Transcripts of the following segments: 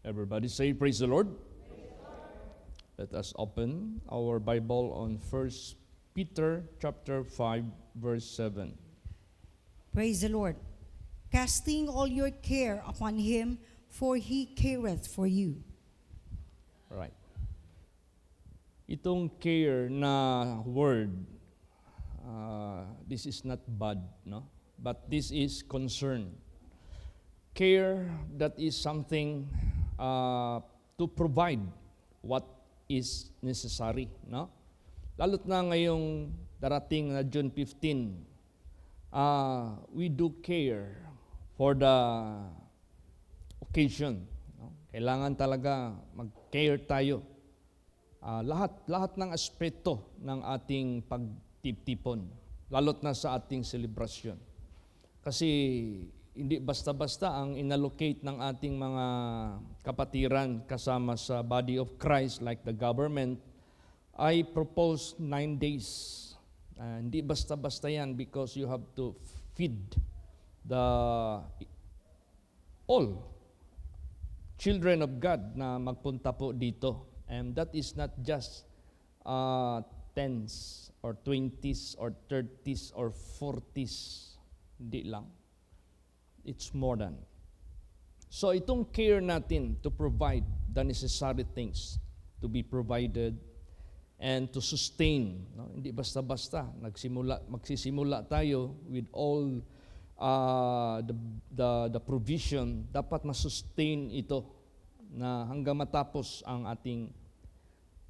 Everybody say, praise the Lord. Let us open our Bible on 1 Peter chapter 5, verse 7. Praise the Lord. Casting all your care upon him, for he careth for you. Right. Itong care na word, this is not bad, no? But this is concern. Care that is something to provide what is necessary, no? Lalo't na ngayong darating na June 15, we do care for the occasion. No? Kailangan talaga mag-care tayo. Lahat ng aspeto ng ating pagtipon, lalo't na sa ating selebrasyon. Kasi hindi basta-basta ang inallocate ng ating mga kapatiran kasama sa body of Christ like the government. I propose 9 days. Hindi basta-basta yan because you have to feed all children of God na magpunta po dito. And that is not just 10s or 20s or 30s or 40s. Hindi lang. It's more than. So itong care natin to provide the necessary things to be provided and to sustain. No? Hindi basta-basta. Magsisimula tayo with all the provision. Dapat masustain ito na hanggang matapos ang ating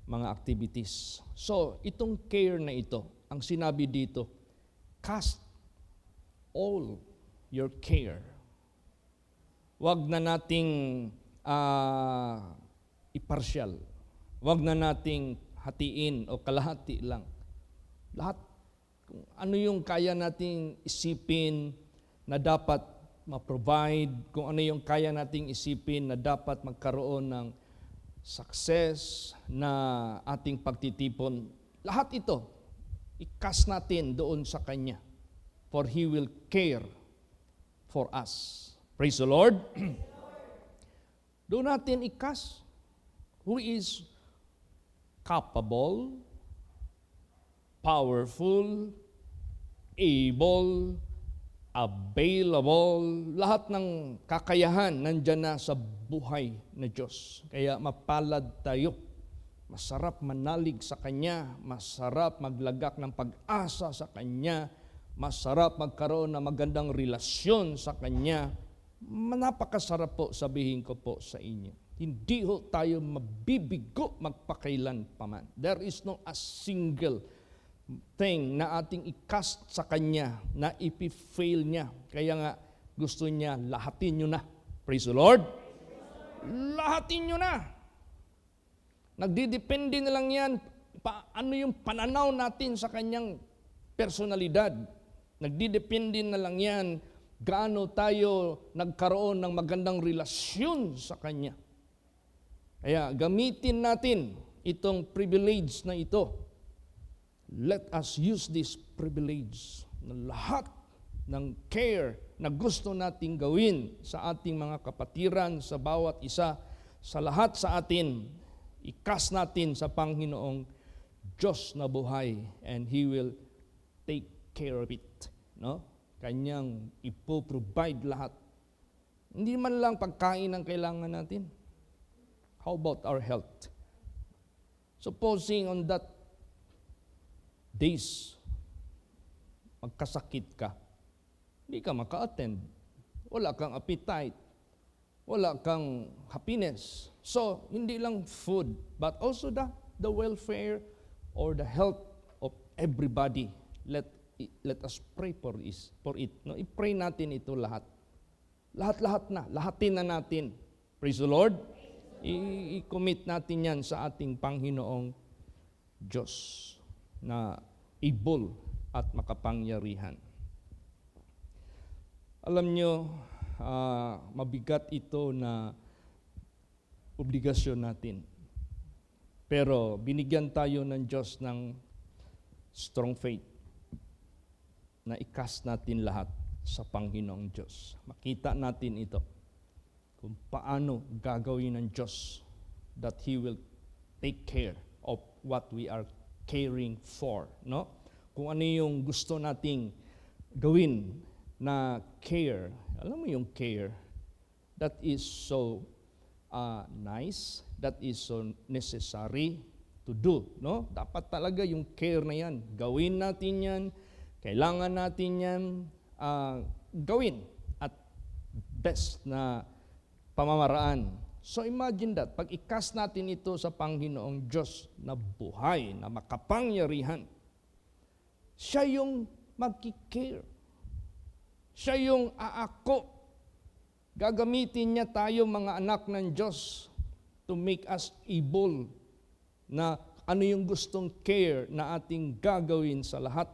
mga activities. So itong care na ito, ang sinabi dito, cast all your care. Wag na nating iparsyal. Wag na nating hatiin o kalahati lang. Lahat, kung ano yung kaya nating isipin na dapat ma-provide, kung ano yung kaya nating isipin na dapat magkaroon ng success na ating pagtitipon. Lahat ito, i-cast natin doon sa Kanya. For He will care for us. Praise the Lord. Doon natin i-cast who is capable, powerful, able, available, lahat ng kakayahan nandyan na sa buhay na Diyos. Kaya mapalad tayo. Masarap manalig sa Kanya, masarap maglagak ng pag-asa sa Kanya, masarap magkaroon ng magandang relasyon sa Kanya. Napakasarap po, sabihin ko po sa inyo. Hindi ho tayo mabibigo magpakailan paman. There is no a single thing na ating i-cast sa Kanya na ipi-fail niya. Kaya nga gusto niya lahatin nyo na. Praise the Lord. Lahatin nyo na. Nagdidepende na lang yan ano yung pananaw natin sa Kanyang personalidad. Nagdidepende na lang yan gaano tayo nagkaroon ng magandang relasyon sa Kanya. Kaya gamitin natin itong privilege na ito. Let us use this privilege na lahat ng care na gusto nating gawin sa ating mga kapatiran, sa bawat isa, sa lahat sa atin, ikas natin sa Panginoong Diyos na buhay and He will take care of it. No? Kanyang ipo-provide lahat. Hindi man lang pagkain ang kailangan natin. How about our health? Supposing on that days, magkasakit ka, hindi ka maka-attend, wala kang appetite, wala kang happiness. So, hindi lang food, but also the welfare or the health of everybody. Let us pray for it. No? I-pray natin ito lahat. Lahat na. Lahatin na natin. Praise the Lord. I-commit natin yan sa ating Panginoong Diyos na able at makapangyarihan. Alam nyo, mabigat ito na obligasyon natin. Pero binigyan tayo ng Diyos ng strong faith na i-cast natin lahat sa Panginoong Diyos. Makita natin ito. kung paano gagawin ng Diyos that He will take care of what we are caring for, no? Kung ano yung gusto nating gawin na care. Alam mo yung care, that is so nice, that is so necessary to do, no? Dapat talaga yung care na yan. Gawin natin yan, kailangan natin yan gawin at best na pamamaraan. So imagine that, pag ikas natin ito sa Panginoong Diyos na buhay, na makapangyarihan, siya yung magki-care. Siya yung aako. Gagamitin niya tayo mga anak ng Diyos to make us able na ano yung gustong care na ating gagawin sa lahat.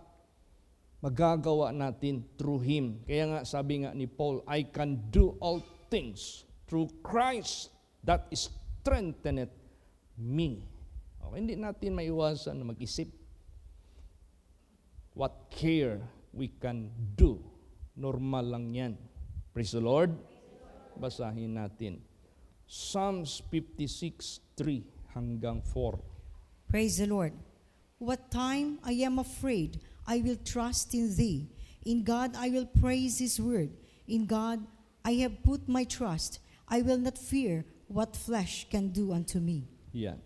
Magagawa natin through Him. Kaya nga sabi nga ni Paul, I can do all things through Christ that strengtheneth me. Okay, hindi natin maiwasan na mag-isip what care we can do. Normal lang yan. Praise the Lord. Basahin natin. Psalms 56:3 hanggang 4. Praise the Lord. What time I am afraid, I will trust in thee. In God I will praise his word. In God I have put my trust. I will not fear what flesh can do unto me. Yan.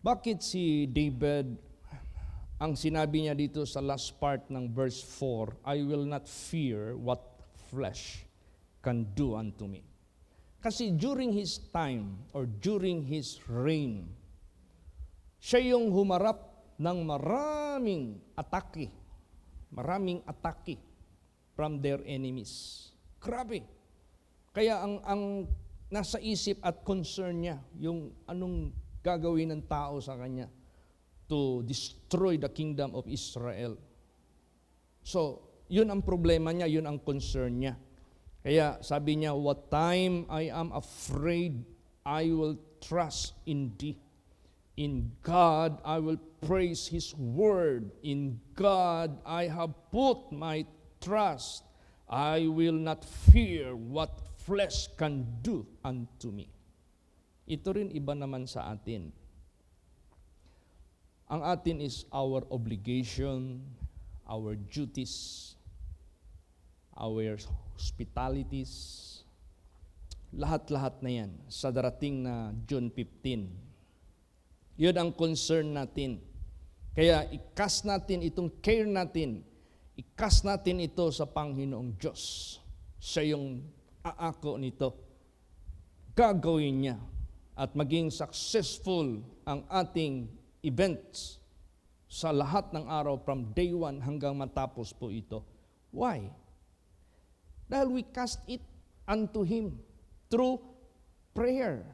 Bakit si David, ang sinabi niya dito sa last part ng verse 4, I will not fear what flesh can do unto me. Kasi during his time or during his reign, siya yung humarap ng maraming atake from their enemies. Grabe. Kaya ang nasa isip at concern niya, yung anong gagawin ng tao sa kanya to destroy the kingdom of Israel. So, yun ang problema niya, yun ang concern niya. Kaya sabi niya, what time I am afraid, I will trust in thee. In God, I will praise His word. In God, I have put my trust. I will not fear what flesh can do unto me. Ito rin iba naman sa atin. Ang atin is our obligation, our duties, our hospitalities, lahat-lahat na yan sa darating na June 15. Yun ang concern natin. Kaya ikas natin itong care natin, ikas natin ito sa Panginoong Diyos. Siya yung aako nito. Gagawin niya at maging successful ang ating events sa lahat ng araw from day 1 hanggang matapos po ito. Why? Dahil we cast it unto Him through prayer.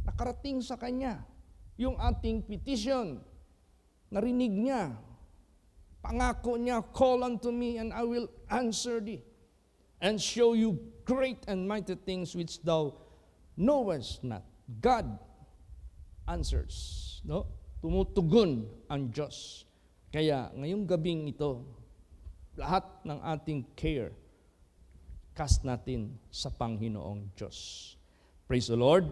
Nakarating sa Kanya yung ating petition. Narinig niya. Pangako niya, call unto me and I will answer thee and show you great and mighty things which thou knowest not. God answers. No? Tumutugon ang Diyos. Kaya ngayong gabing ito, lahat ng ating care, cast natin sa Panginoong Diyos. Praise the Lord.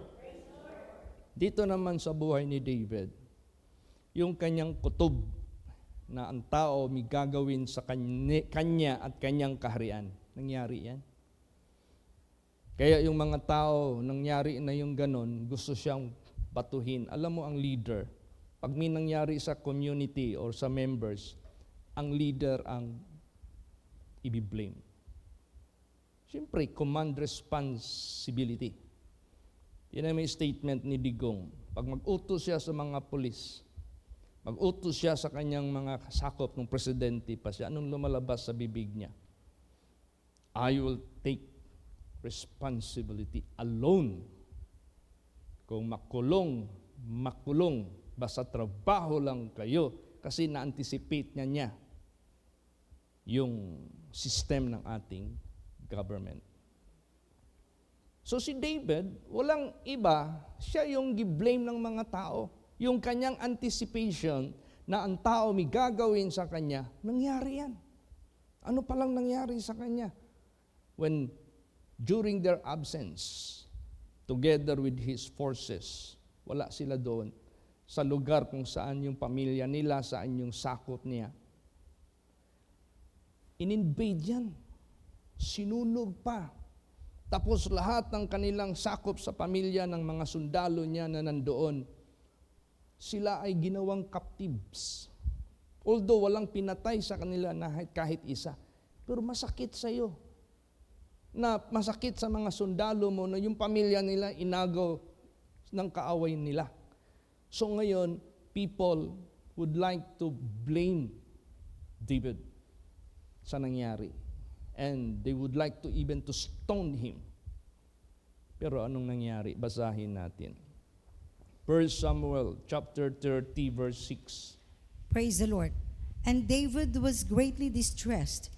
Dito naman sa buhay ni David, yung kanyang kutob na ang tao may gagawin sa kanya at kanyang kaharian. Nangyari yan. Kaya yung mga tao, nangyari na yung ganon, gusto siyang batuhin. Alam mo ang leader, pag may nangyari sa community or sa members, ang leader ang ibiblame. Siyempre, command responsibility. Yan ay may statement ni Digong. Pag mag-utos siya sa mga pulis, mag-utos siya sa kanyang mga sakop ng presidente pa siya, anong lumalabas sa bibig niya? I will take responsibility alone. Kung makulong, basta trabaho lang kayo kasi na-anticipate niya yung system ng ating government. So si David, walang iba, siya yung gi-blame ng mga tao. Yung kanyang anticipation na ang tao may gagawin sa kanya, nangyari yan. Ano palang nangyari sa kanya? When during their absence, together with his forces. Wala sila doon sa lugar kung saan yung pamilya nila, saan yung sakop niya. In-invade yan. Sinunog pa. Tapos lahat ng kanilang sakop sa pamilya ng mga sundalo niya na nandoon, sila ay ginawang captives. Although walang pinatay sa kanila na kahit isa. Pero masakit sa iyo. Na masakit sa mga sundalo mo na yung pamilya nila inagaw ng kaaway nila. So ngayon, people would like to blame David sa nangyari. And they would like to even to stone him. Pero anong nangyari? Basahin natin. 1 Samuel chapter 30 verse 6. Praise the Lord. And David was greatly distressed,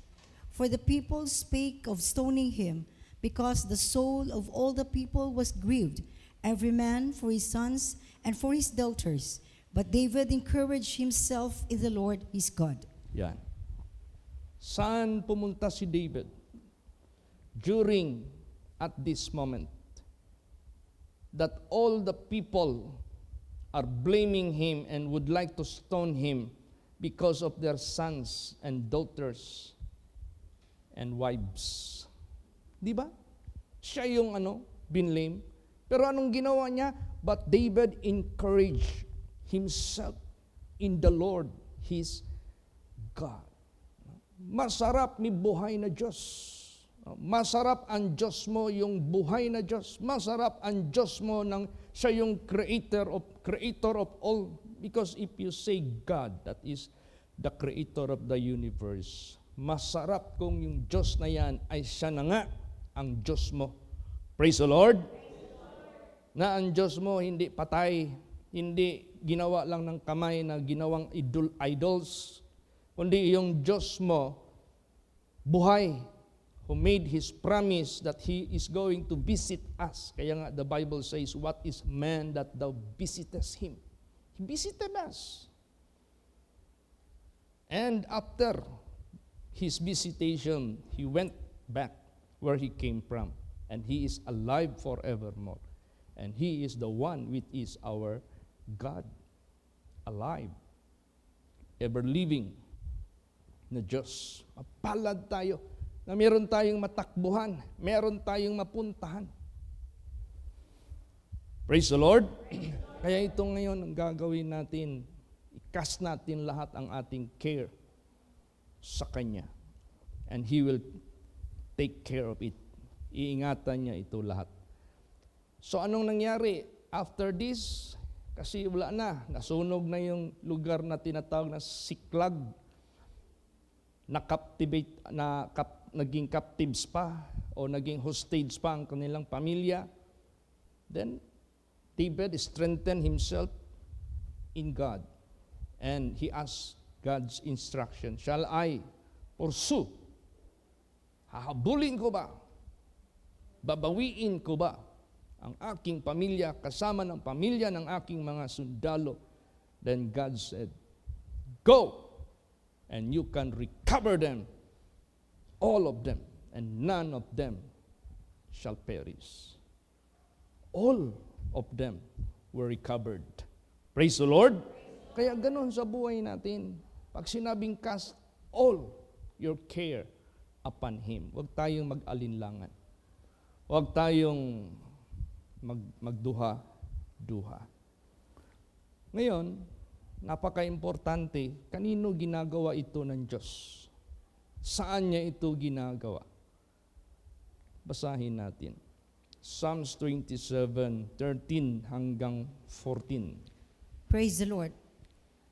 for the people spake of stoning him, because the soul of all the people was grieved, every man for his sons and for his daughters. But David encouraged himself in the Lord his God. Yan. Saan pumunta si David? At this moment, that all the people are blaming him and would like to stone him because of their sons and daughters and wives. Di ba? Siya yung binlame. Pero anong ginawa niya? But David encouraged himself in the Lord, his God. Masarap ni buhay na Diyos. Masarap ang Diyos mo, yung buhay na Diyos. Masarap ang Diyos mo nang siya yung creator of all. Because if you say God, that is the creator of the universe, masarap kung yung Diyos na yan ay siya na nga ang Diyos mo. Praise the Lord. Na ang Diyos mo hindi patay, hindi ginawa lang ng kamay na ginawang idols, kundi yung Diyos mo, buhay, who made His promise that He is going to visit us. Kaya nga the Bible says, what is man that thou visitest him? He visited us. And after His visitation, He went back where He came from. And He is alive forevermore. And He is the one which is our God, alive, ever-living na Diyos. Mapalad tayo na meron tayong matakbuhan, meron tayong mapuntahan. Praise the Lord. Kaya ito ngayon ang gagawin natin, i-cast natin lahat ang ating care sa Kanya. And He will take care of it. Iingatan niya ito lahat. So anong nangyari after this? Kasi wala na, nasunog na yung lugar na tinatawag na Siklag. Naging captives pa o naging hostage pa ang kanilang pamilya. Then David strengthened himself in God and he asked God's instruction. Shall I pursue? Hahabulin ko ba? Babawiin ko ba ang aking pamilya kasama ng pamilya ng aking mga sundalo? Then God said, go! And you can recover them, all of them, and none of them shall perish. All of them were recovered. Praise the Lord. Kaya ganun sa buhay natin. Pag sinabing cast all your care upon Him, huwag tayong mag-alinlangan. Huwag tayong magduha-duha. Ngayon, napaka-importante, kanino ginagawa ito ng Diyos? Saan niya ito ginagawa? Basahin natin. Psalms 27:13 hanggang 14. Praise the Lord.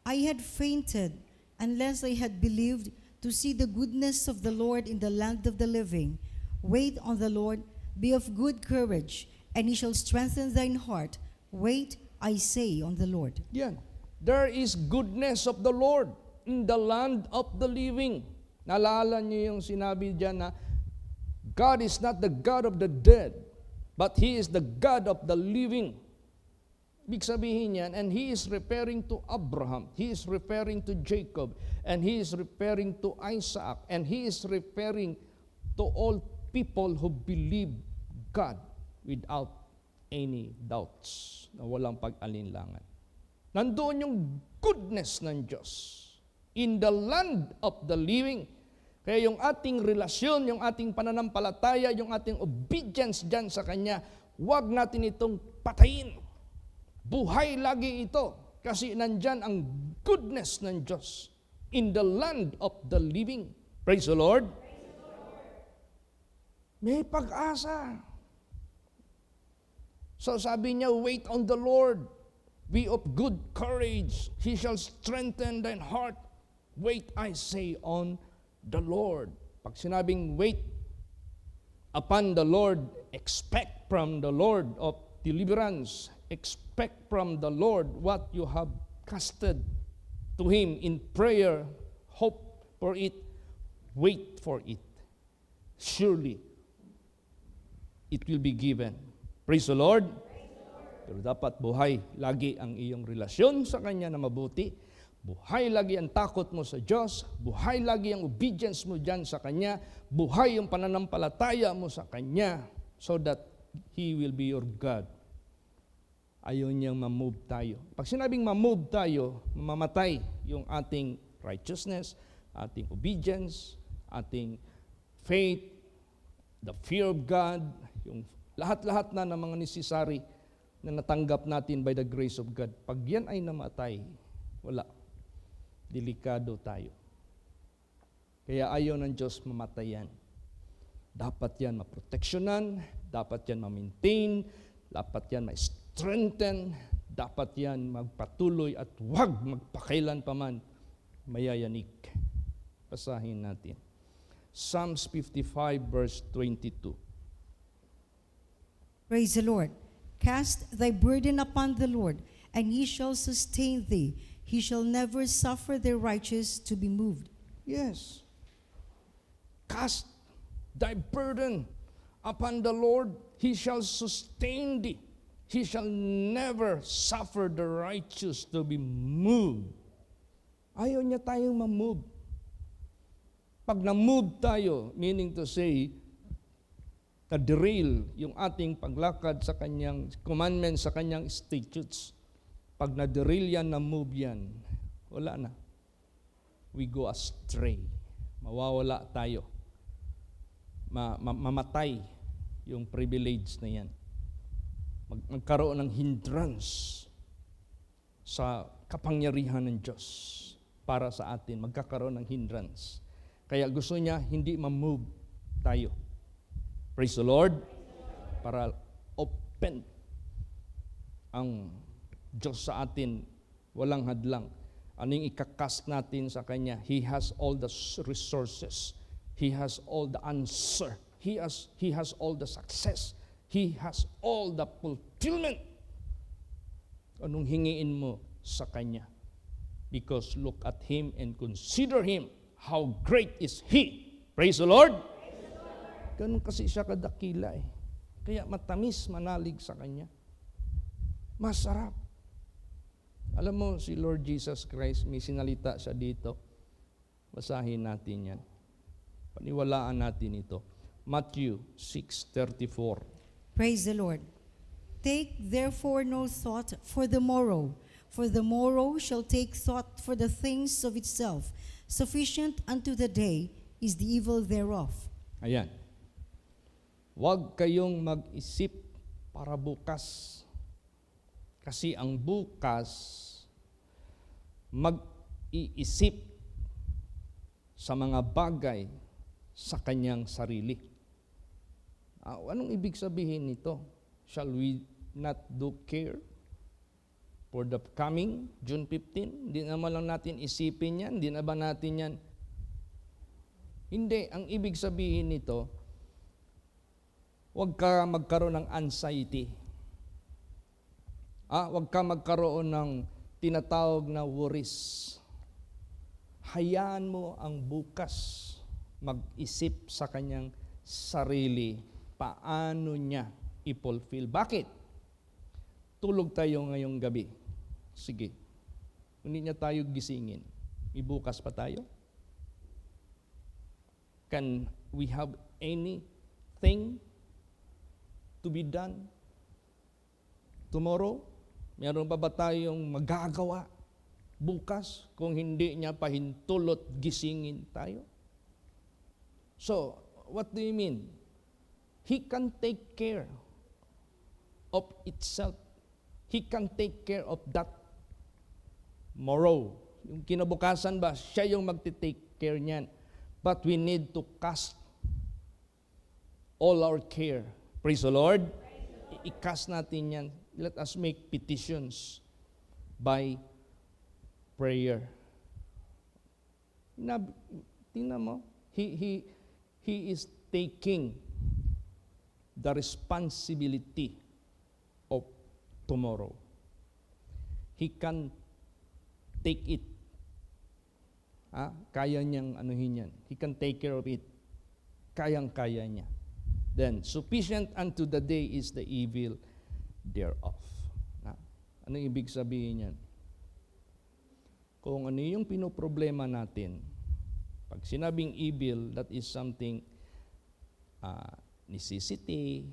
I had fainted unless I had believed to see the goodness of the Lord in the land of the living. Wait on the Lord, be of good courage, and He shall strengthen thine heart. Wait, I say, on the Lord. Yan. There is goodness of the Lord in the land of the living. Naalala niyo yung sinabi diyan na God is not the God of the dead, but He is the God of the living. Ibig sabihin yan, and He is referring to Abraham, He is referring to Jacob, and He is referring to Isaac, and He is referring to all people who believe God without any doubts, na walang pag-alinlangan. Nandoon yung goodness ng Diyos in the land of the living. Kaya yung ating relasyon, yung ating pananampalataya, yung ating obedience dyan sa Kanya, huwag natin itong patayin. Buhay lagi ito kasi nandyan ang goodness ng Diyos in the land of the living. Praise the Lord. May pag-asa. So sabi niya, wait on the Lord. Be of good courage. He shall strengthen thine heart. Wait, I say, on the Lord. Pag sinabing wait upon the Lord, expect from the Lord of deliverance. Expect from the Lord what you have casted to Him in prayer. Hope for it. Wait for it. Surely, it will be given. Praise the Lord. Pero dapat buhay lagi ang iyong relasyon sa Kanya na mabuti. Buhay lagi ang takot mo sa Diyos. Buhay lagi ang obedience mo dyan sa Kanya. Buhay yung pananampalataya mo sa Kanya so that He will be your God. Ayaw niyang ma-move tayo. Pag sinabing ma-move tayo, mamamatay yung ating righteousness, ating obedience, ating faith, the fear of God, yung lahat-lahat na ng mga necessary na natanggap natin by the grace of God. Pag yan ay namatay, wala. Delikado tayo. Kaya ayaw ng Diyos mamatay yan. Dapat yan maproteksyonan, dapat yan ma-maintain, dapat yan ma-strengthen, dapat yan magpatuloy at huwag magpakailan pa man mayayanig. Basahin natin. Psalms 55 verse 22. Praise the Lord. Cast thy burden upon the Lord, and He shall sustain thee. He shall never suffer the righteous to be moved. Yes. Cast thy burden upon the Lord, He shall sustain thee. He shall never suffer the righteous to be moved. Ayaw niya tayong ma-move. Pag na-move tayo, meaning to say, na-derail yung ating paglakad sa Kanyang commandments, sa Kanyang statutes. Pag na-derail yan, na-move yan, wala na. We go astray. Mawawala tayo. Mamatay yung privilege na yan. Magkaroon ng hindrance sa kapangyarihan ng Diyos para sa atin. Magkakaroon ng hindrance. Kaya gusto niya hindi ma-move tayo. Praise the Lord. Para open ang Diyos sa atin, walang hadlang. Ano yung ikakast natin sa Kanya? He has all the resources. He has all the answer. He has all the success. He has all the fulfillment. Anong hingiin mo sa Kanya? Because look at Him and consider Him. How great is He. Praise the Lord. Ganun kasi siya kadakila eh. Kaya matamis manalig sa Kanya. Masarap. Alam mo, si Lord Jesus Christ, may sinalita siya dito. Basahin natin yan. Paniwalaan natin ito. Matthew 6:34. Praise the Lord. Take therefore no thought for the morrow shall take thought for the things of itself. Sufficient unto the day is the evil thereof. Ayan. Huwag kayong mag-isip para bukas. Kasi ang bukas, mag-iisip sa mga bagay sa kanyang sarili. Anong ibig sabihin nito? Shall we not do care for the coming June 15? Hindi naman lang natin isipin yan. Hindi na ba natin yan? Hindi. Ang ibig sabihin nito, huwag ka magkaroon ng anxiety. Huwag ka magkaroon ng tinatawag na worries. Hayaan mo ang bukas mag-isip sa kanyang sarili paano niya i-fulfill. Bakit? Tulog tayo ngayong gabi. Sige. Hindi niya tayo gisingin. May bukas pa tayo? Can we have any thing to be done tomorrow? Meron pa ba tayong magagawa bukas kung hindi niya pahintulot gisingin tayo? So, what do you mean? He can take care of itself. He can take care of that tomorrow. Yung kinabukasan ba, siya yung magti-take care niyan. But we need to cast all our care. Praise the Lord. I-cast natin yan. Let us make petitions by prayer. Tingnan mo, he is taking the responsibility of tomorrow. He can take it. Kaya niyang anuhin yan. He can take care of it. Kayang-kaya niya. Then, sufficient unto the day is the evil thereof. Ano ibig sabihin yan? Kung ano yung pinoproblema natin, pag sinabing evil, that is something necessity,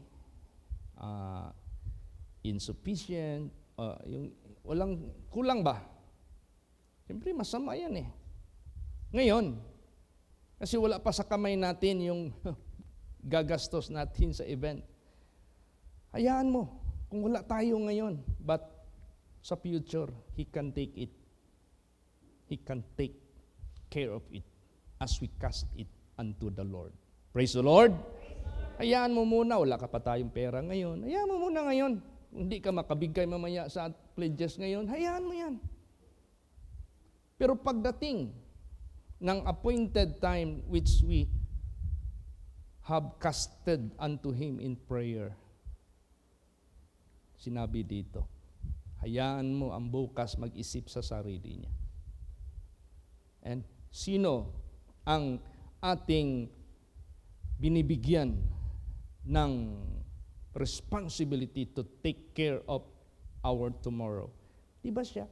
insufficient, yung walang kulang ba? Siyempre masama yan eh. Ngayon, kasi wala pa sa kamay natin yung gagastos natin sa event. Hayaan mo, kung wala tayo ngayon, but sa future, He can take it. He can take care of it as we cast it unto the Lord. Praise the Lord. Hayaan mo muna, wala ka pa tayong pera ngayon. Hayaan mo muna ngayon. Kung hindi ka makabigay mamaya sa pledges ngayon, hayaan mo yan. Pero pagdating ng appointed time which we have casted unto Him in prayer, sinabi dito, hayaan mo ang bukas mag-isip sa sarili niya. And sino ang ating binibigyan ng responsibility to take care of our tomorrow? Di ba siya?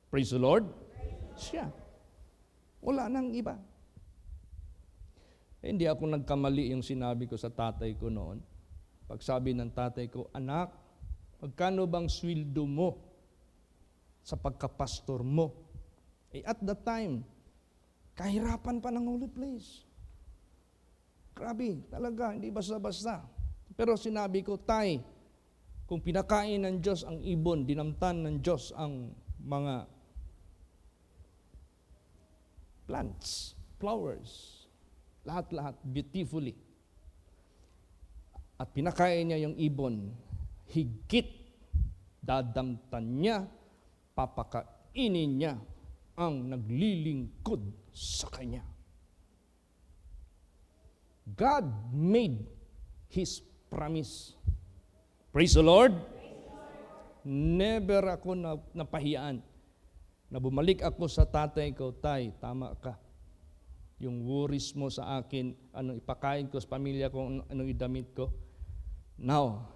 Praise the Lord. Siya. Wala nang iba. Hindi ako nagkamali yung sinabi ko sa tatay ko noon. Pagsabi ng tatay ko, anak, magkano bang sweldo mo sa pagkapastor mo? At that time, kahirapan pa ng Holy Place. Grabe, talaga, hindi basta-basta. Pero sinabi ko, tay, kung pinakain ng Diyos ang ibon, dinamtan ng Diyos ang mga plants, flowers, lahat-lahat, beautifully. At pinakain niya yung ibon, higit, dadamtan niya, papakainin niya ang naglilingkod sa Kanya. God made His promise. Praise the Lord. Never ako napahiyaan na bumalik ako sa tatay ko, tay, tama ka. Yung worries mo sa akin, anong ipakain ko sa pamilya ko, anong idamit ko. Now,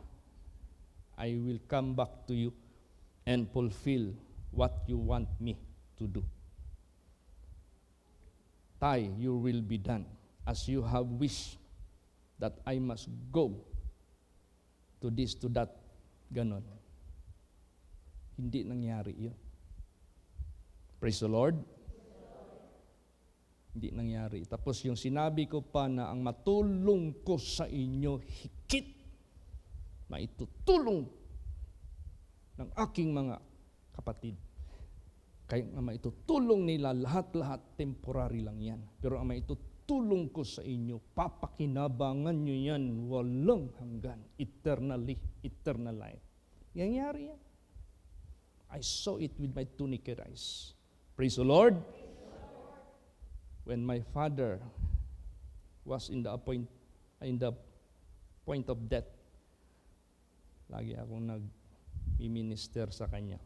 I will come back to you and fulfill what you want me to do. Tay, you will be done as you have wished that I must go to this, to that, ganon. Hindi nangyari yun. Praise the Lord. Hindi nangyari. Tapos yung sinabi ko pa na ang matulong ko sa inyo higit maitutulong ng aking mga kapatid. Kaya ang maitutulong nila lahat-lahat temporary lang yan. Pero ang maitutulong ko sa inyo, papakinabangan nyo yan walang hanggan. Eternally, eternal life. Nangyari yan. I saw it with my two naked eyes. Praise the Lord. When my father was in the point of death, lagi akong nag-minister sa kanya.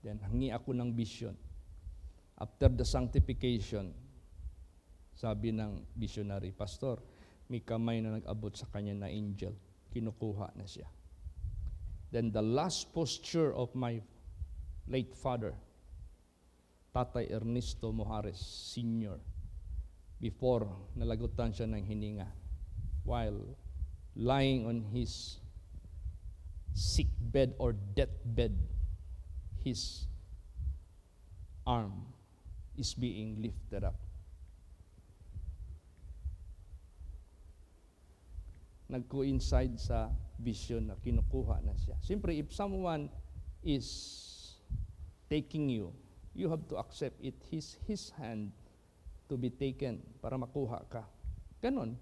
Then, hangi ako ng vision. After the sanctification, sabi ng visionary, Pastor, may kamay na nag-abot sa kanya na angel. Kinukuha na siya. Then, the last posture of my late father, Tatay Ernesto Mojares Sr., before nalagutan siya ng hininga, while lying on his sick bed or death bed, his arm is being lifted up. Nag-coincide sa vision na kinukuha na siya. Siyempre, if someone is taking you, you have to accept it. His hand to be taken para makuha ka. Ganon.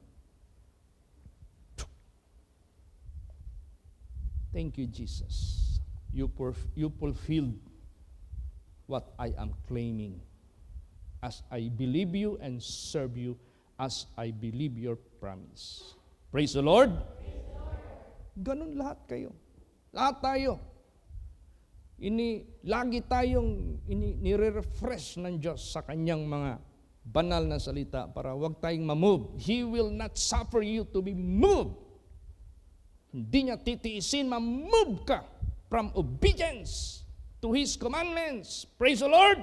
Thank you, Jesus. You fulfilled what I am claiming as I believe you and serve you as I believe your promise. Praise the Lord. Ganon lahat kayo. Lahat tayo. Lagi tayong nire-refresh ng Diyos sa kanyang mga banal na salita para huwag tayong ma-move. He will not suffer you to be moved. Hindi niya titiisin, ma-move ka from obedience to His commandments. Praise the Lord.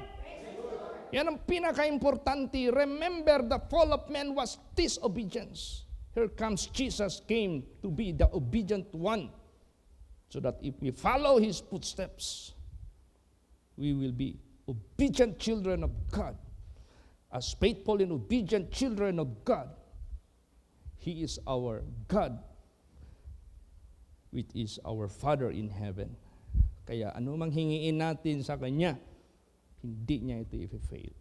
Yan ang pinaka-importante. Remember, the fall of man was disobedience. Here comes Jesus, came to be the obedient one. So that if we follow His footsteps, we will be obedient children of God. As faithful and obedient children of God, He is our God, which is our Father in heaven. Kaya ano mang hingiin natin sa Kanya, hindi niya ito i-fail.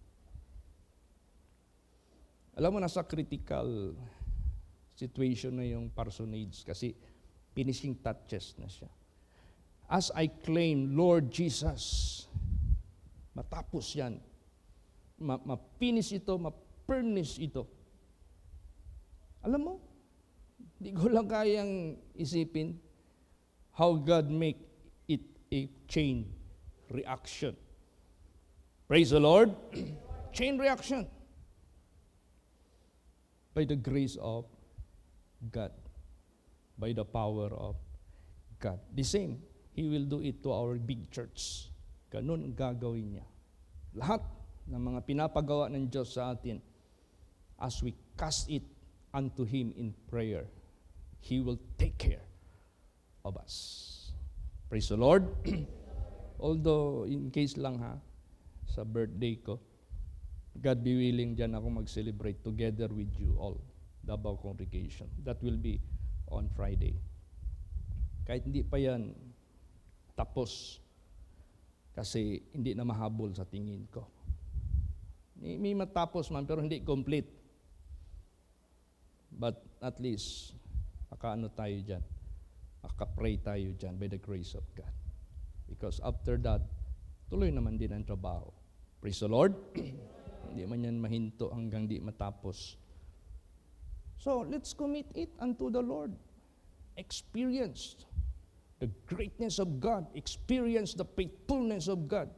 Alam mo, nasa critical situation na yung personage kasi finishing touches na siya. As I claim, Lord Jesus, matapos yan, ma-finish ito, ma-furnish ito. Alam mo, hindi ko lang kayang isipin how God make it a chain reaction. Praise the Lord. Chain reaction. By the grace of God. By the power of God. The same, He will do it to our big church. Ganun ang gagawin niya. Lahat ng mga pinapagawa ng Diyos sa atin, as we cast it unto Him in prayer, He will take care of us. Praise the Lord. Although, in case lang sa birthday ko, God be willing, dyan ako mag-celebrate together with you all, Davao congregation. That will be on Friday. Kahit hindi pa yan tapos, kasi hindi na mahabol sa tingin ko. May matapos man, pero hindi complete. But at least, makaano tayo dyan, makapray tayo dyan by the grace of God. Because after that, tuloy naman din ang trabaho. Praise the Lord. Hindi man yan mahinto hanggang di matapos. So, let's commit it unto the Lord. Experience the greatness of God. Experience the faithfulness of God.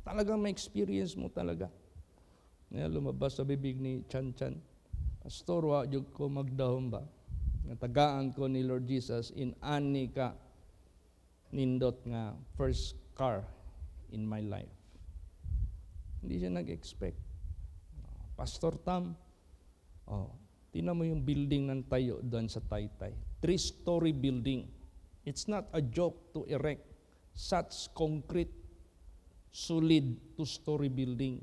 Talagang may experience mo talaga. Lumabas sa bibig ni Chan Chan, Pastor, wajud ko magdahom ba? Natagaan ko ni Lord Jesus in ani ka nindot nga first car in my life. Hindi siya nag-expect. Pastor Tam, tingnan mo yung building ng tayo doon sa Taytay. 3-story building. It's not a joke to erect such concrete, solid 2-story building.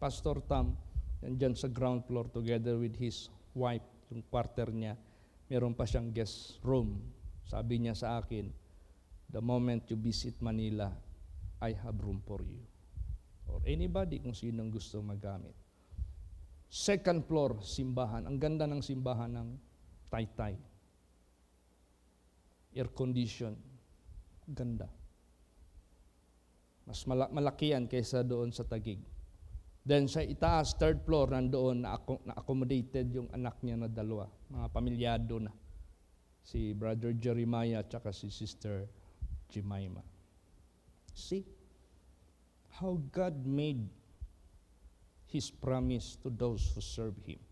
Pastor Tam, nandyan sa ground floor together with his wife, yung quarter niya, meron pa siyang guest room. Sabi niya sa akin, the moment you visit Manila, I have room for you. Or anybody kung sinong gusto magamit. Second floor, simbahan. Ang ganda ng simbahan ng Taytay. Air condition. Ganda. Mas malaki yan kaysa doon sa Taguig. Then sa itaas, third floor, nandoon na-accommodated yung anak niya na dalawa. Mga pamilyado na. Si Brother Jeremiah at si Sister Jemima. See how God made His promise to those who serve Him.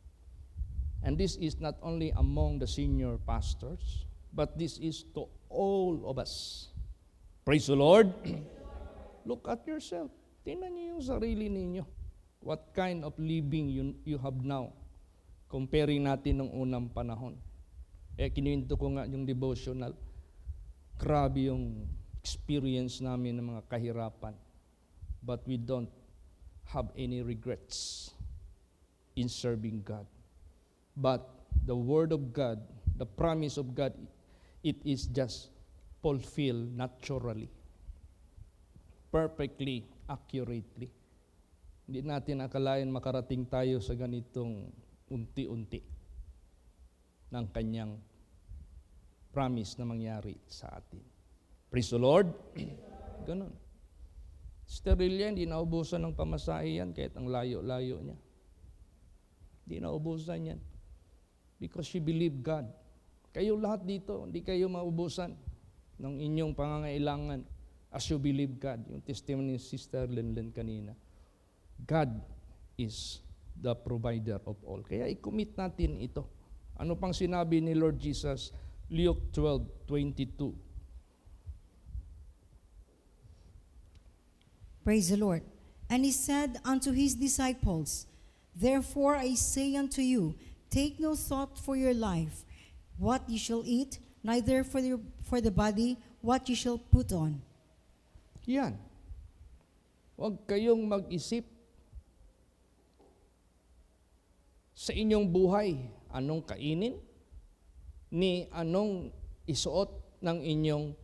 And this is not only among the senior pastors, but this is to all of us. Praise the Lord. Look at yourself. Tingnan niyo yung sarili ninyo. What kind of living you have now comparing natin ng unang panahon. Kinuwento ko nga yung devotional. Grabe yung experience namin ng mga kahirapan. But we don't have any regrets in serving God. But the Word of God, the promise of God, it is just fulfilled naturally, perfectly, accurately. Hindi natin akalain makarating tayo sa ganitong unti-unti ng kanyang promise na mangyari sa atin. Praise the Lord. Ganun. Sister Lilia, hindi naubusan ng pamasahe yan kahit ang layo-layo niya. Hindi naubusan yan. Because she believed God. Kayo lahat dito, hindi kayo maubusan ng inyong pangangailangan as you believe God. Yung testimony ni Sister Lenlen kanina. God is the provider of all. Kaya i-commit natin ito. Ano pang sinabi ni Lord Jesus? Luke 12:22. Praise the Lord. And he said unto his disciples, Therefore I say unto you, take no thought for your life, what you shall eat, neither for the body, what you shall put on. Yan. Huwag kayong mag-isip sa inyong buhay, anong kainin, ni anong isuot ng inyong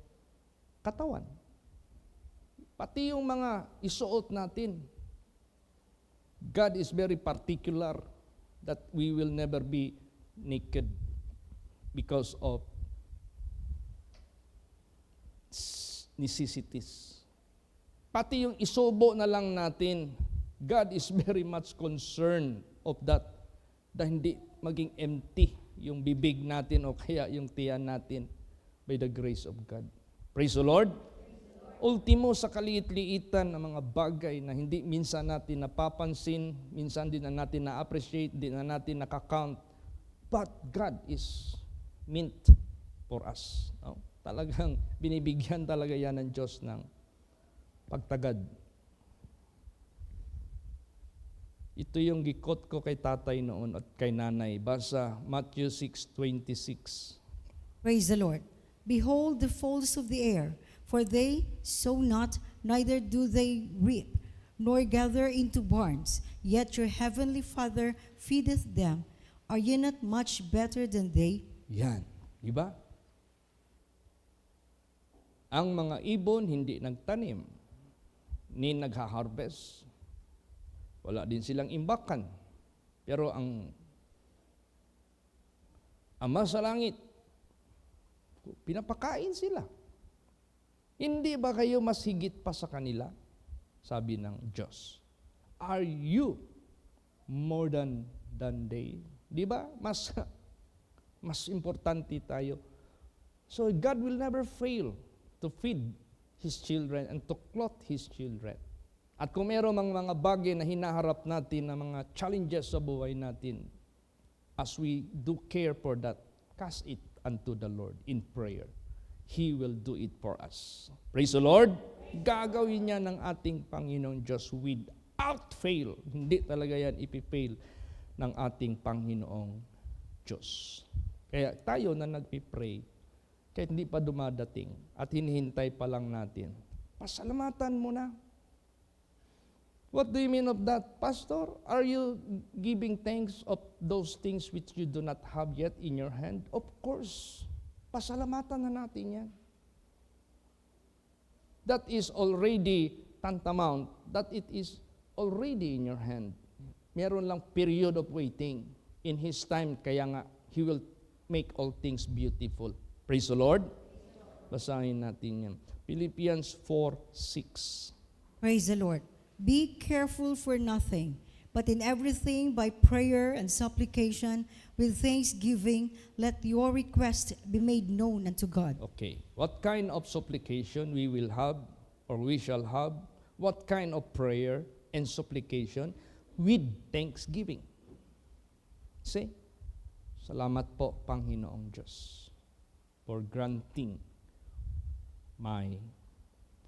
katawan. Pati yung mga isuot natin. God is very particular that we will never be naked because of necessities. Pati yung isubo na lang natin, God is very much concerned of that, na hindi maging empty yung bibig natin o kaya yung tiyan natin by the grace of God. Praise the Lord. Ultimo sa kaliit-liitan ng mga bagay na hindi minsan natin napapansin, minsan din na natin na-appreciate, din na natin nakakount, but God is meant for us. No? Talagang binibigyan talaga yan ng Diyos ng pagtagad. Ito yung gikot ko kay tatay noon at kay nanay. Basa Matthew 6:26. Praise the Lord. Behold the fowls of the air, for they sow not, neither do they reap, nor gather into barns, yet your heavenly Father feedeth them. Are ye not much better than they? Yan. Diba? Ang mga ibon hindi nagtanim, ni nagha-harvest. Wala din silang imbakan. Pero ang Ama sa langit, pinapakain sila. Hindi ba kayo mas higit pa sa kanila? Sabi ng Diyos. Are you more than they? Di ba? Mas importante tayo. So God will never fail to feed His children and to clothe His children. At kung meron mga bagay na hinaharap natin, na mga challenges sa buhay natin, as we do care for that, cast it unto the Lord in prayer. He will do it for us. Praise the Lord. Gagawin niya ng ating Panginoong Diyos without fail. Hindi talaga yan ipifail ng ating Panginoong Diyos. Kaya tayo na nagpipray, kahit hindi pa dumadating at hinihintay pa lang natin, pasalamatan mo na. What do you mean of that, Pastor? Are you giving thanks of those things which you do not have yet in your hand? Of course. Pasalamatan na natin yan. That is already tantamount, that it is already in your hand. Meron lang period of waiting. In His time, kaya nga, He will make all things beautiful. Praise the Lord. Basahin natin yan. Philippians 4:6. Praise the Lord. Be careful for nothing, but in everything by prayer and supplication with thanksgiving, let your request be made known unto God. Okay. What kind of supplication we will have or we shall have? What kind of prayer and supplication? With thanksgiving. See? Salamat po, Panginoong Diyos, for granting my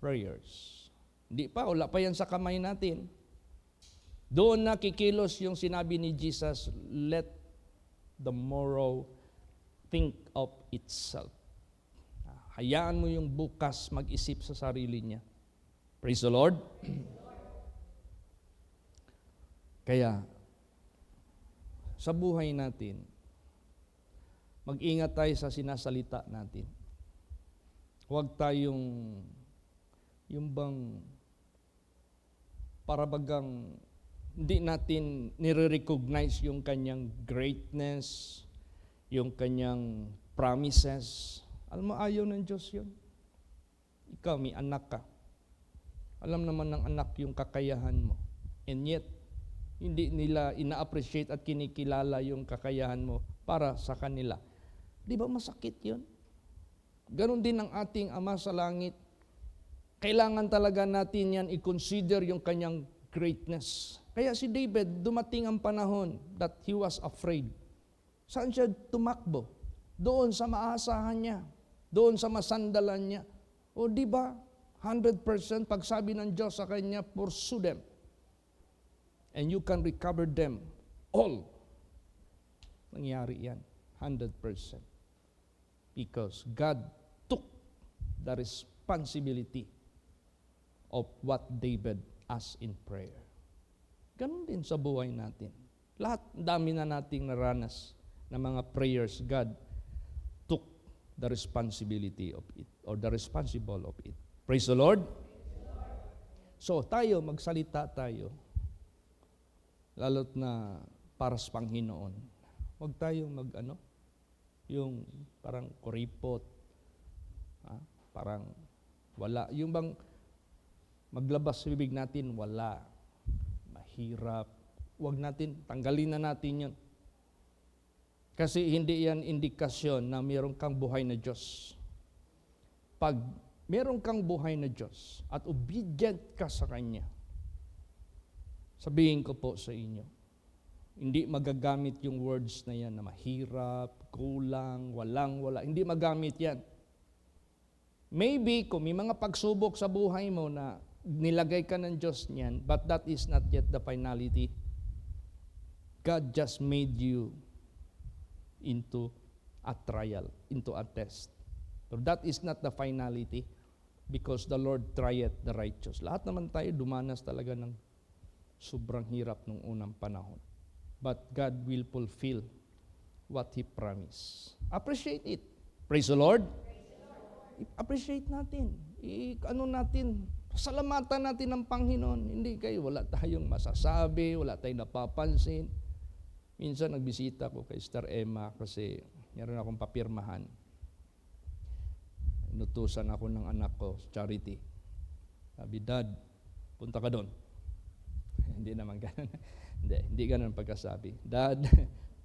prayers. Hindi pa, wala pa yan sa kamay natin. Doon na kikilos yung sinabi ni Jesus, let the morrow think of itself. Hayaan mo yung bukas mag-isip sa sarili niya. Praise the Lord. Kaya, sa buhay natin, mag-ingat tayo sa sinasalita natin. Huwag tayong, yung bang, para bagang, hindi natin nire-recognize yung kanyang greatness, yung kanyang promises. Alam mo, ayaw ng Diyos yun. Ikaw, may anak ka. Alam naman ng anak yung kakayahan mo. And yet, hindi nila ina-appreciate at kinikilala yung kakayahan mo para sa kanila. Di ba masakit yun? Ganon din ang ating Ama sa Langit. Kailangan talaga natin yan i-consider yung kanyang greatness. Kaya si David, dumating ang panahon that he was afraid. Saan siya tumakbo? Doon sa maasahan niya. Doon sa masandalan niya. O di ba? 100% pagsabi ng Diyos sa kanya, pursue them. And you can recover them all. Nangyari yan. 100%. Because God took the responsibility of what David asked in prayer. Ganon din sa buhay natin. Lahat, dami na nating naranas na mga prayers, God took the responsibility of it, or the responsible of it. Praise the Lord. So, tayo, magsalita tayo, lalo't na para sa Panginoon. Huwag tayong yung parang kuripot, parang wala. Yung bang maglabas sa bibig natin, wala. Mahirap. Huwag natin, tanggalin na natin yun. Kasi hindi yan indikasyon na mayroon kang buhay na Diyos. Pag mayroon kang buhay na Diyos at obedient ka sa Kanya, sabihin ko po sa inyo, hindi magagamit yung words na yan na mahirap, kulang, wala. Hindi magamit yan. Maybe kung may mga pagsubok sa buhay mo na nilagay ka ng Diyos niyan, but that is not yet the finality. God just made you into a trial, into a test. But that is not the finality because the Lord trieth the righteous. Lahat naman tayo dumanas talaga ng sobrang hirap nung unang panahon. But God will fulfill what He promised. Appreciate it. Praise the Lord. Appreciate natin. Salamatan natin ang Panginoon. Hindi kayo, wala tayong masasabi, wala tayong napapansin. Minsan nagbisita ko kay Sister Emma kasi meron akong papirmahan. Inutusan ako ng anak ko, Charity. Sabi, Dad, punta ka doon. Hindi naman ganun. Hindi ganun pagkasabi. Dad,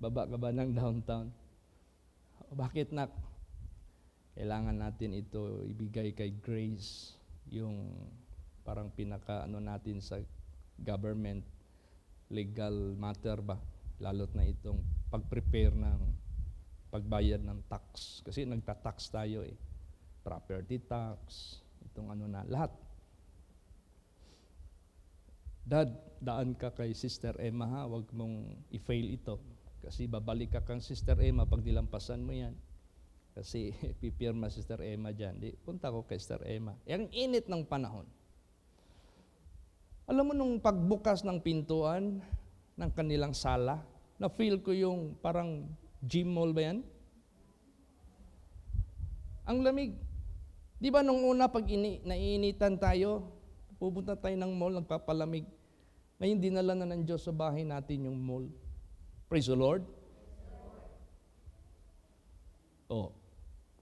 baba ka ba ng downtown? Bakit, nak? Kailangan natin ito ibigay kay Grace, yung parang natin sa government, legal matter ba? Lalot na itong pag-prepare ng pagbayad ng tax. Kasi nagta-tax tayo eh. Property tax, itong lahat. Dad, daan ka kay Sister Emma ha, huwag mong i-fail ito. Kasi babalik ka kang Sister Emma pag nilampasan mo yan. Kasi pipirma Sister Emma dyan. Di, punta ko kay Sister Emma. Ang init ng panahon. Alam mo nung pagbukas ng pintuan ng kanilang sala, na-feel ko yung parang gym mall ba yan? Ang lamig. Di ba nung una pag naiinitan tayo, pupunta tayo ng mall, nagpapalamig. Ngayon, dinala na ng Diyos sa bahay natin yung mall. Praise the Lord.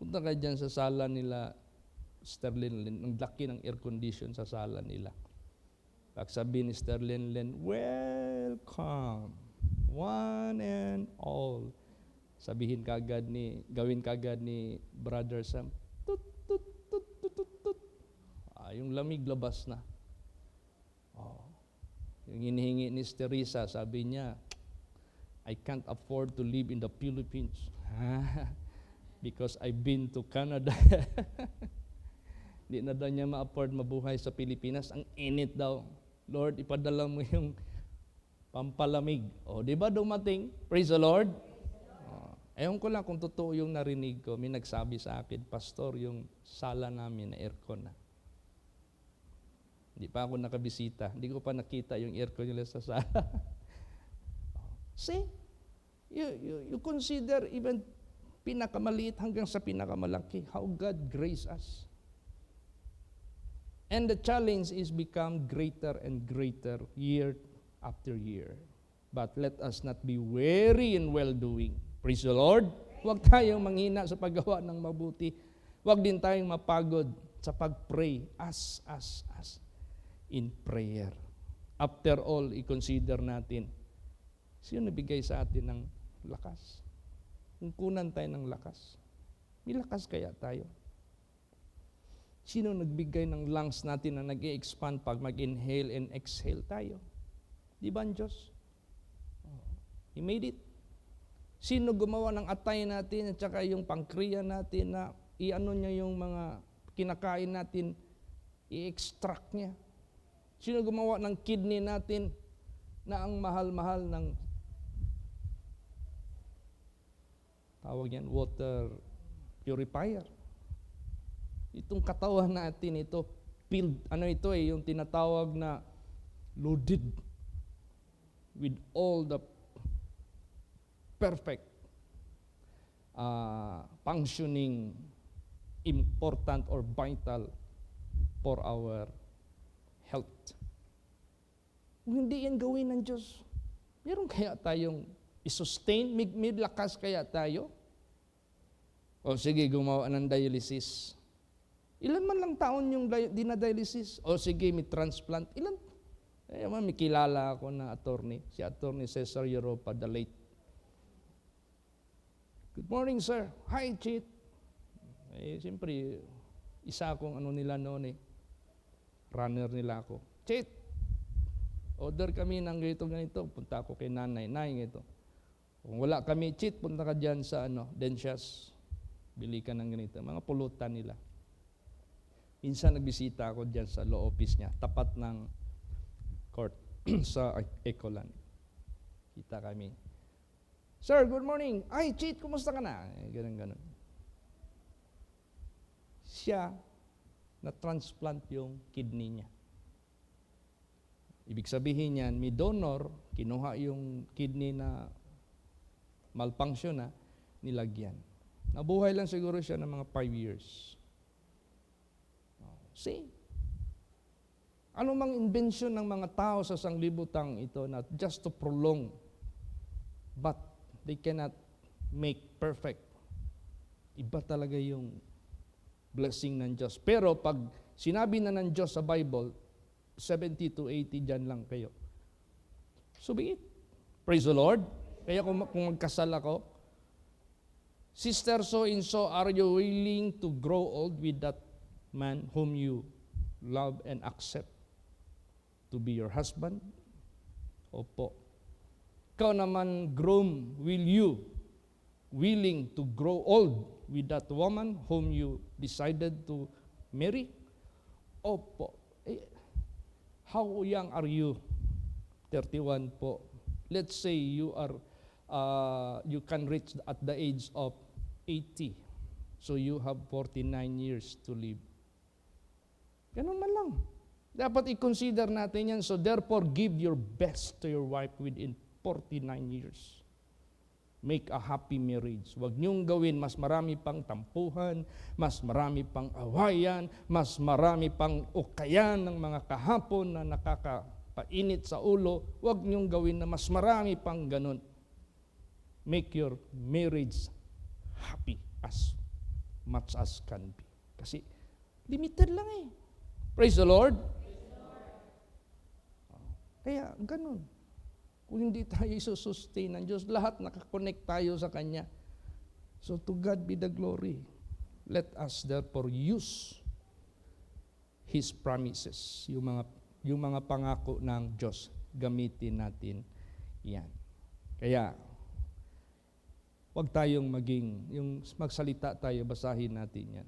Punta ka dyan sa sala nila, Sterling, ang laki ng air condition sa sala nila. Pag sabi ni Sterling, welcome, one and all. Gawin kagad ni Brother Sam, tut, tut, tut, tut, tut, tut. Yung lamig labas na. Yung hinihingi ni Teresa, sabi niya, I can't afford to live in the Philippines. Because I've been to Canada. Hindi na daw niya ma-afford mabuhay sa Pilipinas. Ang init daw. Lord, ipadala mo yung pampalamig. Di ba dumating? Praise the Lord. Ewan ko lang kung totoo yung narinig ko. May nagsabi sa akin, Pastor, yung sala namin na aircon na. Hindi pa ako nakabisita. Hindi ko pa nakita yung aircon nila sa sala. See? You consider even pinakamaliit hanggang sa pinakamalaki, how God grace us. And the challenge is become greater and greater year after year. But let us not be weary in well-doing. Praise the Lord. Huwag tayong manghina sa paggawa ng mabuti. Huwag din tayong mapagod sa pag-pray as in prayer. After all, i-consider natin, sino nabigay sa atin ng lakas? Kung kunan tayo ng lakas, may lakas kaya tayo? Sino nagbigay ng lungs natin na nag-i-expand pag mag-inhale and exhale tayo? Di ba ang Diyos? He made it. Sino gumawa ng atay natin at saka yung pankreas natin na i-ano niya yung mga kinakain natin, i-extract niya? Sino gumawa ng kidney natin na ang mahal-mahal ng tawag yan, water purifier? Itong katawan natin ito, filled, yung tinatawag na loaded with all the perfect functioning, important or vital for our health. Kung hindi yan gawin ng Diyos, meron kaya tayong i-sustain? May lakas kaya tayo? O sige, gumawa ng dialysis. Ilan man lang taon yung dinadialysis? O sige, may transplant. Ilan? May kilala ako na attorney, si Attorney Cesar Europa, the late. Good morning, sir. Hi, Chit. Siyempre, isa akong nila noon runner nila ako. Chit, order kami ng ganito. Punta ako kay nanay ganito. Kung wala kami, Chit, punta ka dyan sa Densias. Bili ka ng ganito. Mga pulutan nila. Minsan nagbisita ako dyan sa law office niya, tapat ng court sa Ecoland. Kita kami. Sir, good morning. Ay, Chit, kumusta ka na? Ganun. Siya, na-transplant yung kidney niya. Ibig sabihin niyan, may donor, kinuha yung kidney na malfunction na, nilagyan. Nabuhay lang siguro siya ng mga 5 years. See? Ano mang invention ng mga tao sa sanglibutang ito na just to prolong, but they cannot make perfect. Iba talaga yung blessing ng Diyos. Pero pag sinabi na ng Diyos sa Bible, 70 to 80 dyan lang kayo. So be it. Praise the Lord. Kaya kung magkasal ako, Sister so-and-so, are you willing to grow old with that man whom you love and accept to be your husband? Opo. Ikaw naman, groom, will you willing to grow old with that woman whom you decided to marry? Opo. How young are you? 31 po. Let's say you can reach at the age of 80. So you have 49 years to live. Ganun man lang. Dapat i-consider natin yan. So therefore, give your best to your wife within 49 years. Make a happy marriage. Huwag niyong gawin mas marami pang tampuhan, mas marami pang awayan, mas marami pang ukayan ng mga kahapon na nakakapainit sa ulo. Huwag niyong gawin na mas marami pang ganun. Make your marriage happy as much as can be. Kasi limited lang Praise the Lord. Kaya ganun. Kung hindi tayo isusustain ng Diyos, lahat nakakonect tayo sa Kanya. So to God be the glory. Let us therefore use His promises, yung mga pangako ng Diyos, gamitin natin yan. Kaya, huwag tayong magsalita tayo, basahin natin yan.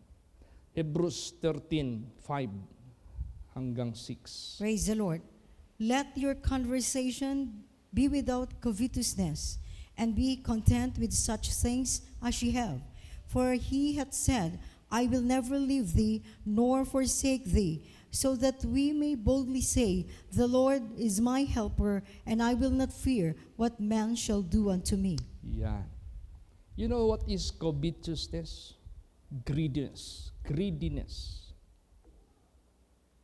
Hebrews 13:5 hanggang 6. Praise the Lord. Let your conversation be without covetousness, and be content with such things as ye have. For he hath said, I will never leave thee, nor forsake thee, so that we may boldly say, The Lord is my helper, and I will not fear what man shall do unto me. Yan. You know what is covetousness? Greediness. Greediness.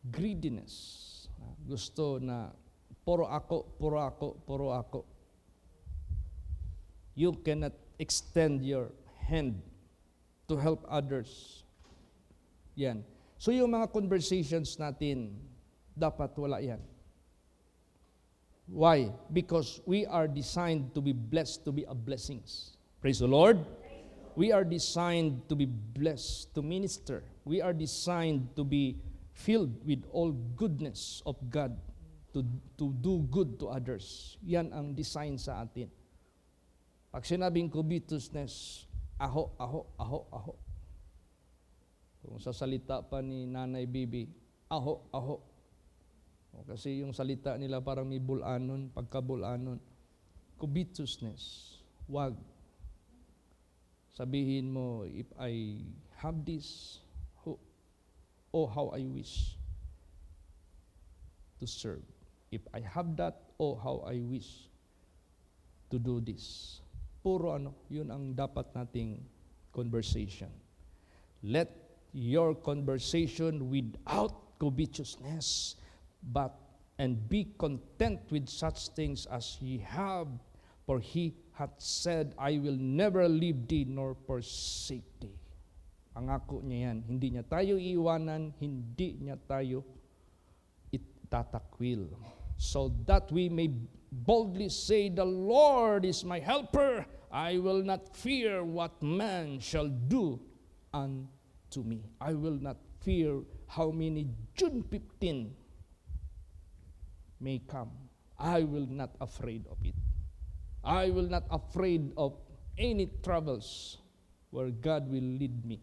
Greediness. Gusto na puro ako, puro ako, puro ako. You cannot extend your hand to help others. Yan. So yung mga conversations natin, dapat wala yan. Why? Because we are designed to be blessed, to be a blessings. Praise the Lord. We are designed to be blessed, to minister. We are designed to be filled with all goodness of God, to do good to others. Yan ang design sa atin. Pag sinabing covetousness, aho, aho, aho, aho. Kung sa salita pa ni Nanay Bibi, aho, aho. O, kasi yung salita nila parang may bulanon, pagkabulanon. Covetousness, wag. Sabihin mo, if I have this, oh how I wish to serve. If I have that, oh how I wish to do this. Puro yun ang dapat nating conversation. Let your conversation without covetousness, and be content with such things as ye have, for he hath said, I will never leave thee nor forsake thee. Pangako niya yan. Hindi niya tayo iiwanan, hindi niya tayo itatakwil. So that we may boldly say, The Lord is my helper. I will not fear what man shall do unto me. I will not fear how many June 15 may come. I will not afraid of it. I will not afraid of any troubles where God will lead me.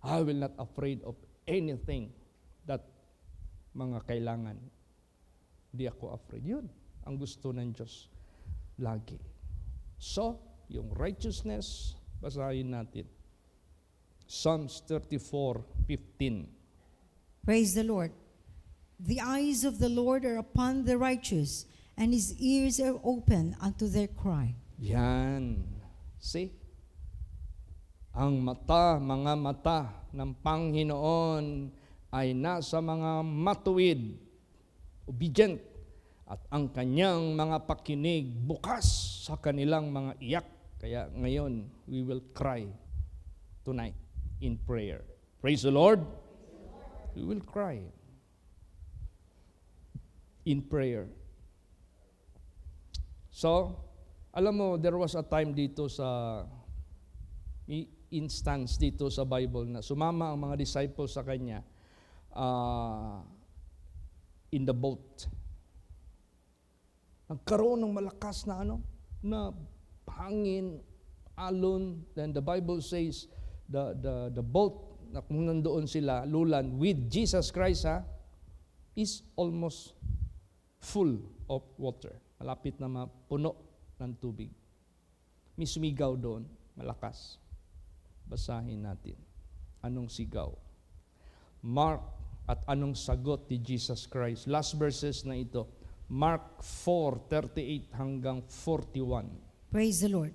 I will not afraid of anything that mga kailangan. Hindi ako afraid. Yun ang gusto ng Diyos lagi. So, yung righteousness, basahin natin. Psalms 34:15. Praise the Lord. The eyes of the Lord are upon the righteous, and his ears are open unto their cry. Yan. See? Ang mga mata ng Panginoon ay nasa mga matuwid, obedient, at ang kanyang mga pakinig bukas sa kanilang mga iyak. Kaya ngayon, we will cry tonight in prayer. Praise the Lord. We will cry in prayer. So, alam mo, there was a time dito sa instance dito sa Bible na sumama ang mga disciples sa kanya in the boat. Nagkaroon ng malakas na na hangin, alon. Then the Bible says the boat na kung nandoon sila, lulan with Jesus Christ is almost full of water. Malapit na mapuno ng tubig. May sumigaw doon, malakas. Basahin natin. Anong sigaw? Mark at anong sagot ni Jesus Christ. Last verses na ito. Mark 4:38 hanggang 41. Praise the Lord.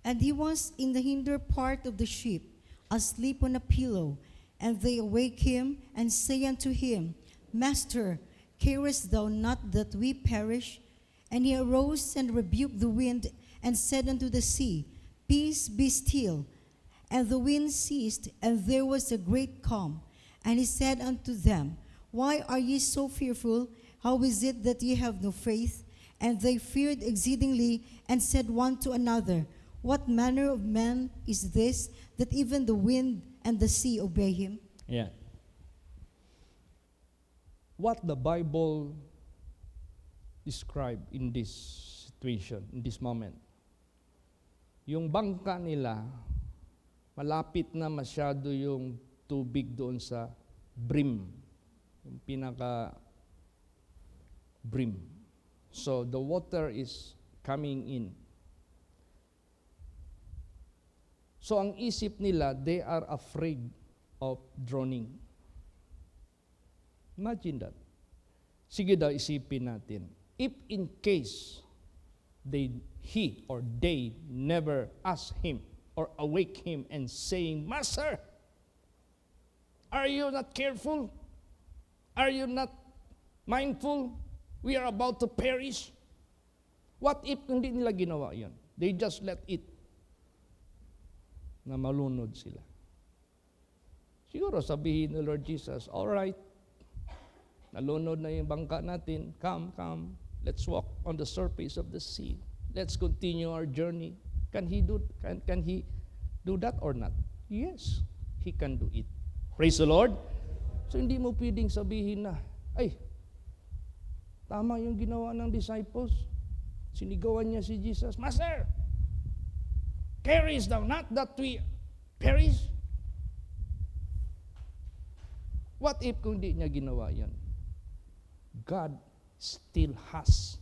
And he was in the hinder part of the ship, asleep on a pillow. And they awake him, and say unto him, Master, carest thou not that we perish? And he arose and rebuked the wind, and said unto the sea, Peace, be still. And the wind ceased, and there was a great calm. And he said unto them, Why are ye so fearful? How is it that ye have no faith? And they feared exceedingly, and said one to another, What manner of man is this, that even the wind and the sea obey him? Yeah. What the Bible describe in this situation, in this moment. Yung bangka nila, malapit na masyado yung tubig doon sa brim. Yung pinaka brim. So the water is coming in. So ang isip nila, they are afraid of drowning. Imagine that. Sige daw, isipin natin. If in case he or they never ask him or awake him and saying, Master, are you not careful? Are you not mindful? We are about to perish. What if hindi nila ginawa yun? They just let it na malunod sila. Siguro sabihin ni Lord Jesus, all right, nalunod na yung bangka natin, come, let's walk on the surface of the sea. Let's continue our journey. Can he do that or not? Yes, he can do it. Praise the Lord. So hindi mo pwedeng sabihin na, ay, tama yung ginawa ng disciples. Sinigawan niya si Jesus, Master, carest thou not that we perish? What if kung di niya ginawa yan? God still has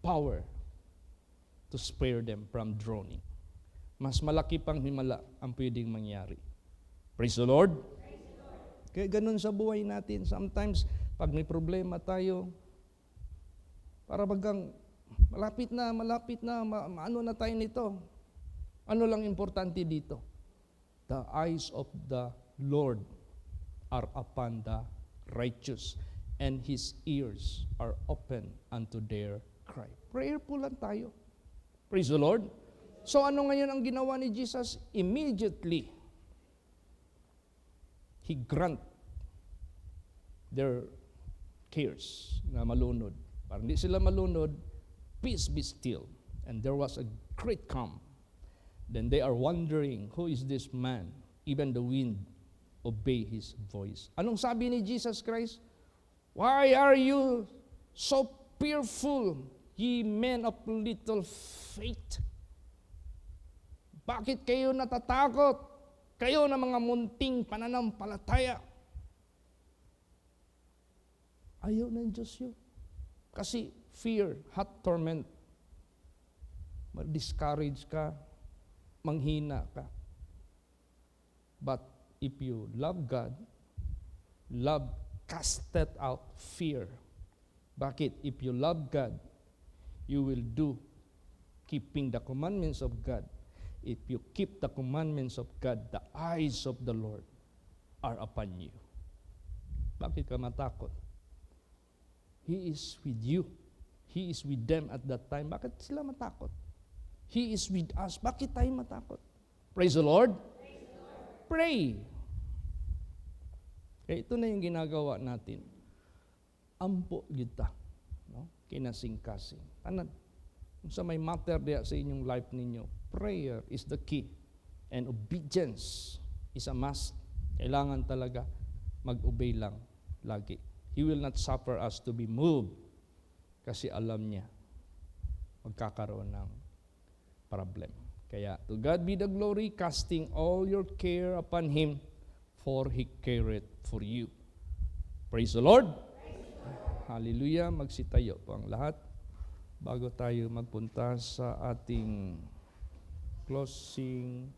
power to spare them from drowning. Mas malaki pang himala ang pwedeng mangyari. Praise the Lord. Kaya ganun sa buhay natin. Sometimes, pag may problema tayo, para bagang malapit na, maano na tayo nito. Ano lang importante dito? The eyes of the Lord are upon the righteous, and His ears are open unto their cry. Prayerful lang tayo. Praise the Lord. So ano ngayon ang ginawa ni Jesus? Immediately, He grant their cares na malunod. Para hindi sila malunod, peace be still. And there was a great calm. Then they are wondering, who is this man? Even the wind obey His voice. Anong sabi ni Jesus Christ? Why are you so fearful, ye men of little faith? Bakit kayo natatakot? Kayo na mga munting pananampalataya. Ayaw ng Diyos yun. Kasi fear, hot torment, ma-discourage ka, manghina ka. But if you love God, love casted out fear. Bakit? If you love God, you will do keeping the commandments of God. If you keep the commandments of God, the eyes of the Lord are upon you. Bakit ka matakot? He is with you. He is with them at that time. Bakit sila matakot? He is with us. Bakit tayo matakot? Praise the Lord. Praise the Lord. Pray. Kaya ito na yung ginagawa natin. Ampo kita. No? Kinasing-kasing. Tanan. Kung sa may matter diya sa inyong life ninyo, prayer is the key. And obedience is a must. Kailangan talaga mag-obey lang lagi. He will not suffer us to be moved kasi alam niya magkakaroon ng problem. Kaya, to God be the glory, casting all your care upon Him, for He careth for you. Praise the Lord. Hallelujah. Magsitayo po ang lahat bago tayo magpunta sa ating closing